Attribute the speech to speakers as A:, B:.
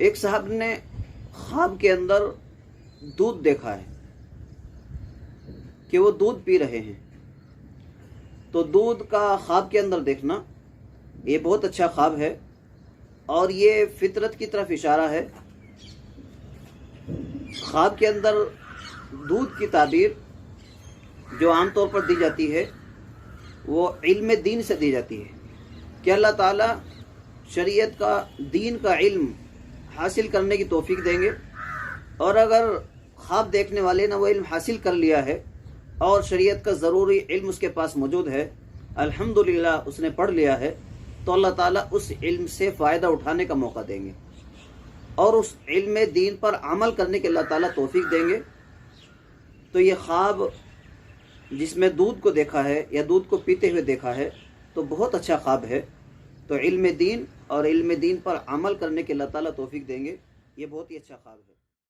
A: ایک صاحب نے خواب کے اندر دودھ دیکھا ہے کہ وہ دودھ پی رہے ہیں. تو دودھ کا خواب کے اندر دیکھنا یہ بہت اچھا خواب ہے، اور یہ فطرت کی طرف اشارہ ہے. خواب کے اندر دودھ کی تعبیر جو عام طور پر دی جاتی ہے وہ علم دین سے دی جاتی ہے کہ اللہ تعالیٰ شریعت کا، دین کا علم حاصل کرنے کی توفیق دیں گے. اور اگر خواب دیکھنے والے نے وہ علم حاصل کر لیا ہے اور شریعت کا ضروری علم اس کے پاس موجود ہے، الحمدللہ اس نے پڑھ لیا ہے، تو اللہ تعالیٰ اس علم سے فائدہ اٹھانے کا موقع دیں گے اور اس علم دین پر عمل کرنے کے اللہ تعالیٰ توفیق دیں گے. تو یہ خواب جس میں دودھ کو دیکھا ہے یا دودھ کو پیتے ہوئے دیکھا ہے تو بہت اچھا خواب ہے. تو علم دین اور علم دین پر عمل کرنے کے اللہ تعالیٰ توفیق دیں گے. یہ بہت ہی اچھا خواب ہے.